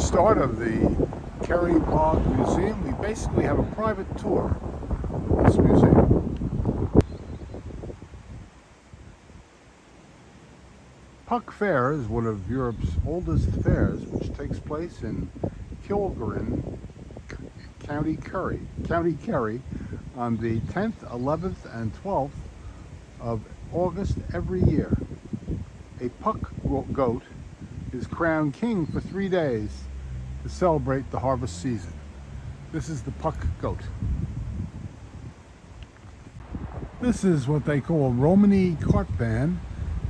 start of the Kerry Bog Museum. We basically have a private tour of this museum. Puck Fair is one of Europe's oldest fairs, which takes place in Kilgarran, County Kerry, on the 10th, 11th, and 12th of August every year. A puck goat is crowned king for 3 days to celebrate the harvest season. This is the puck goat. This is what they call a Romany cart van.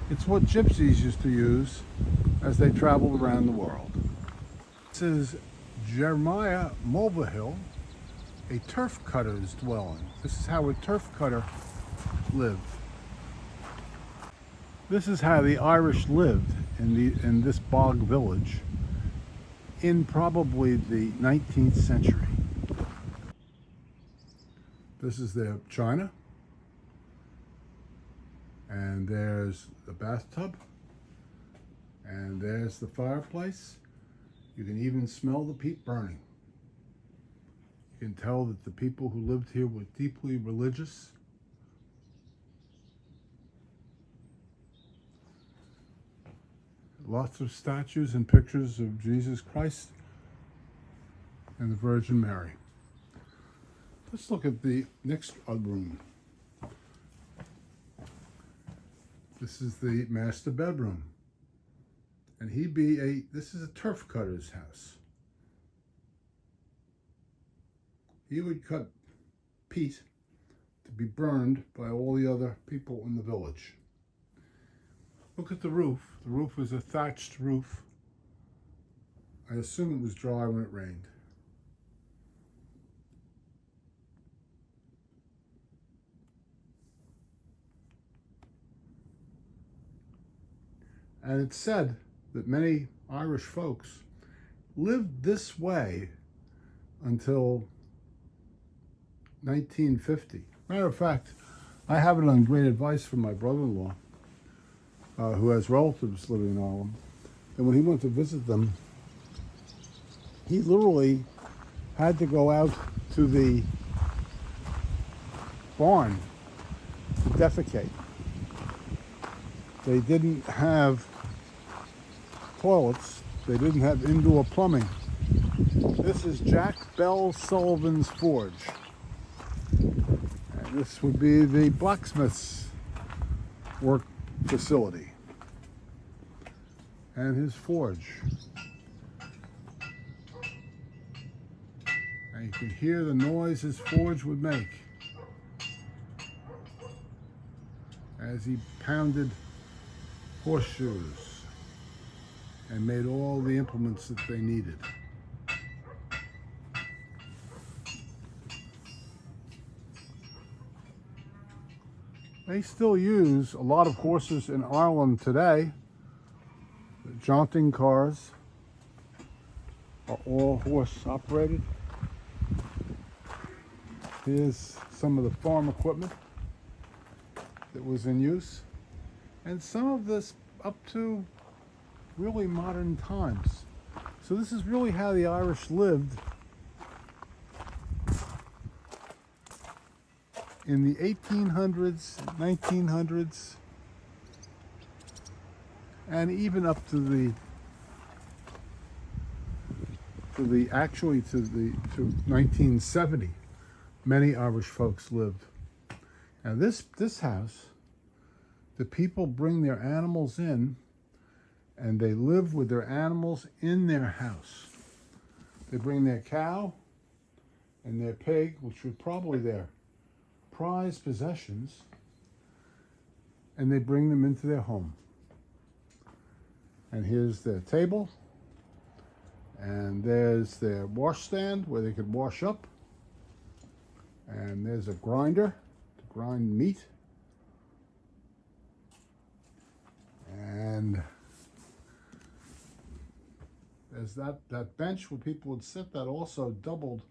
It's what gypsies used to use as they traveled around the world. This is Jeremiah Mulvihill, a turf cutter's dwelling. This is how a turf cutter lived. This is how the Irish lived in this bog village in probably the 19th century. This is their china. And there's the bathtub. And there's the fireplace. You can even smell the peat burning. You can tell that the people who lived here were deeply religious. Lots of statues and pictures of Jesus Christ and the Virgin Mary. Let's look at the next room. This is the master bedroom. And this is a turf cutter's house. He would cut peat to be burned by all the other people in the village. Look at the roof. The roof was a thatched roof. I assume it was dry when it rained. And it's said that many Irish folks lived this way until 1950. Matter of fact, I have it on great advice from my brother-in-law, who has relatives living in Ireland. And when he went to visit them, he literally had to go out to the barn to defecate. They didn't have toilets. They didn't have indoor plumbing. This is Jack Bell Sullivan's forge. And this would be the blacksmith's work facility and his forge. And you can hear the noise his forge would make as he pounded horseshoes and made all the implements that they needed. They still use a lot of horses in Ireland today. The jaunting cars are all horse operated. Here's some of the farm equipment that was in use, and some of this up to really modern times. So this is really how the Irish lived in the 1800s, 1900s, and even up to 1970. Many Irish folks lived. Now this house, the people bring their animals in, and they live with their animals in their house. They bring their cow and their pig, which were probably their prized possessions, and they bring them into their home. And here's their table, and there's their washstand where they could wash up, and there's a grinder to grind meat, and there's that bench where people would sit that also doubled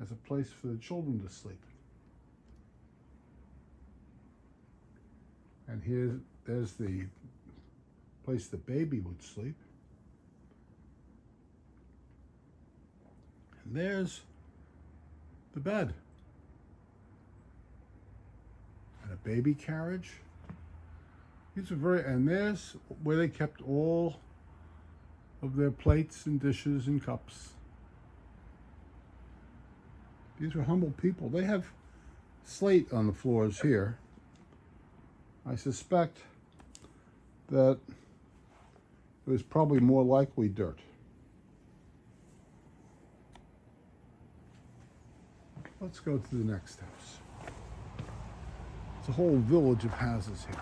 as a place for the children to sleep. And there's the place the baby would sleep. And there's the bed. And a baby carriage. These are and there's where they kept all of their plates and dishes and cups. These were humble people. They have slate on the floors here. I suspect that it was probably more likely dirt. Let's go to the next house. It's a whole village of houses here.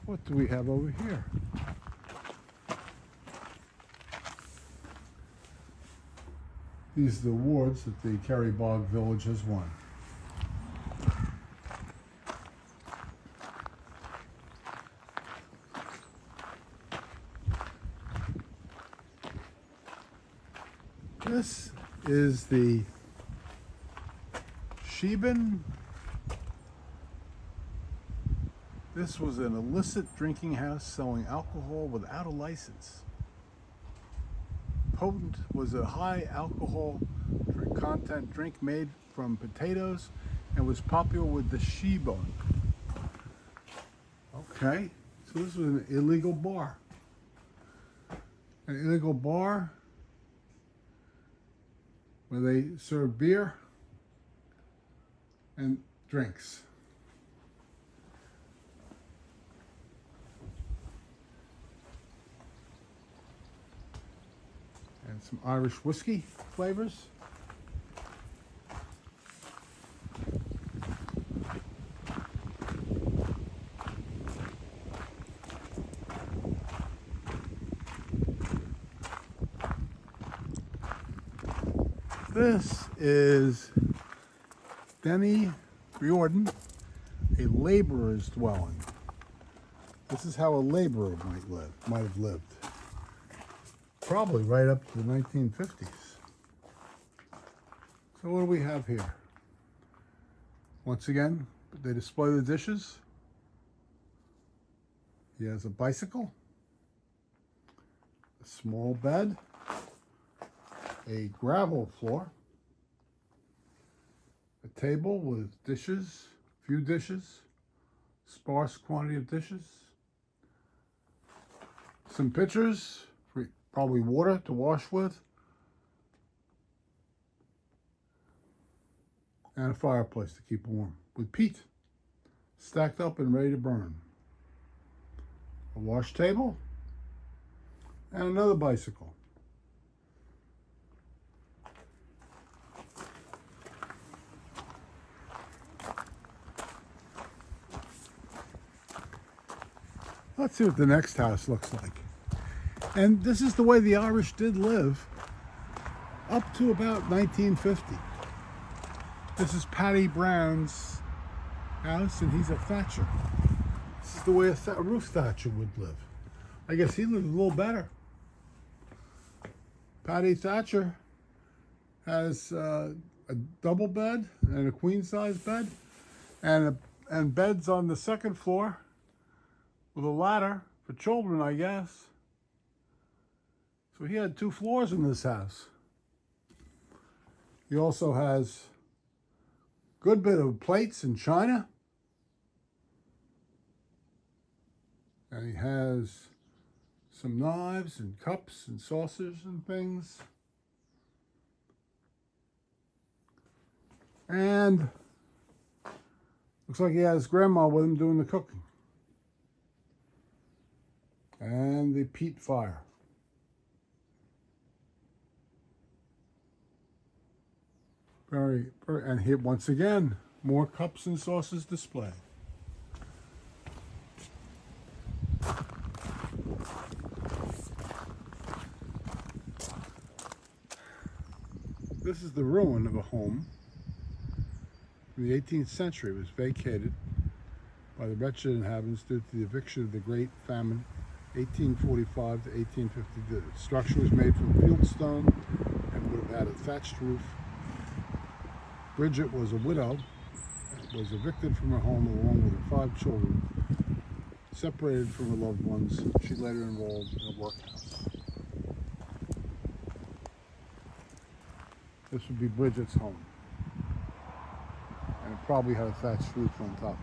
What do we have over here? These are the awards that the Kerry Bog Village has won. This is the Sheben. This was an illicit drinking house selling alcohol without a license. Potent was a high alcohol content drink made from potatoes and was popular with the Shebon. Okay, so this was an illegal bar. An illegal bar where they serve beer and drinks. And some Irish whiskey flavors. This is Denny Riordan, a laborer's dwelling. This is how a laborer might have lived. Probably right up to the 1950s. So what do we have here? Once again, they display the dishes. He has a bicycle, a small bed, a gravel floor, a table with dishes, few dishes, sparse quantity of dishes, some pitchers, probably water to wash with, and a fireplace to keep warm with peat stacked up and ready to burn. A wash table and another bicycle. Let's see what the next house looks like. And this is the way the Irish did live up to about 1950. This is Paddy Brown's house, and he's a thatcher. This is the way a roof thatcher would live. I guess he lived a little better. Paddy Thatcher has a double bed and a queen-size bed, and beds on the second floor with a ladder for children, I guess. So he had 2 floors in this house. He also has a good bit of plates and china. And he has some knives and cups and saucers and things. And looks like he has grandma with him doing the cooking. And the peat fire. And here once again, more cups and saucers displayed. This is the ruin of a home. In the 18th century, it was vacated by the wretched inhabitants due to the eviction of the Great Famine, 1845 to 1850. The structure was made from fieldstone and would have had a thatched roof. Bridget was a widow, was evicted from her home along with her 5 children. Separated from her loved ones, she later enrolled in a workhouse. This would be Bridget's home. And it probably had a thatched roof on top.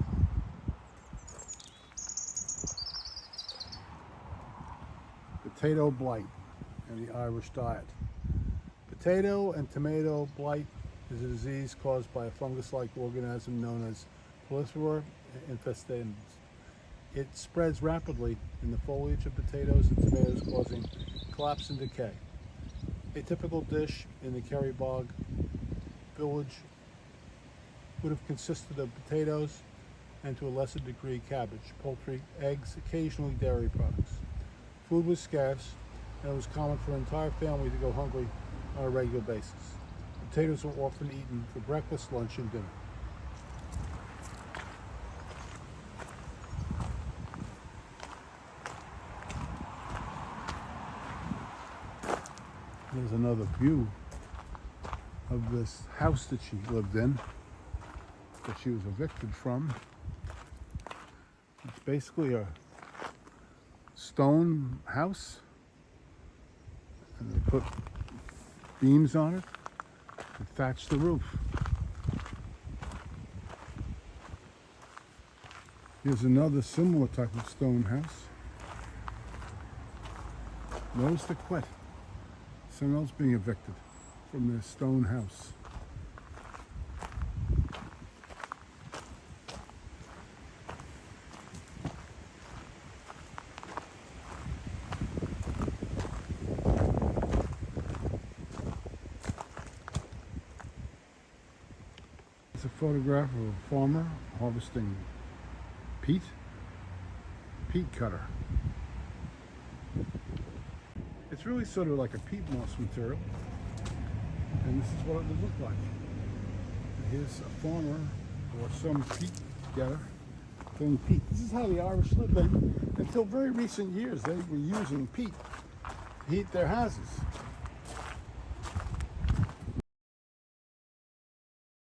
Potato blight and the Irish diet. Potato and tomato blight is a disease caused by a fungus-like organism known as Polyphora infestans. It spreads rapidly in the foliage of potatoes and tomatoes, causing collapse and decay. A typical dish in the Kerry Bog village would have consisted of potatoes and to a lesser degree cabbage, poultry, eggs, occasionally dairy products. Food was scarce, and it was common for an entire family to go hungry on a regular basis. Potatoes were often eaten for breakfast, lunch, and dinner. There's another view of this house that she lived in, that she was evicted from. It's basically a stone house, and they put beams on it and thatched the roof. Here's another similar type of stone house. Notice the quit. Someone else being evicted from their stone house. It's a photograph of a farmer harvesting peat cutter. It's really sort of like a peat moss material, and this is what it would look like. Here's a farmer or some peat getter doing peat. This is how the Irish lived. Until very recent years, they were using peat to heat their houses.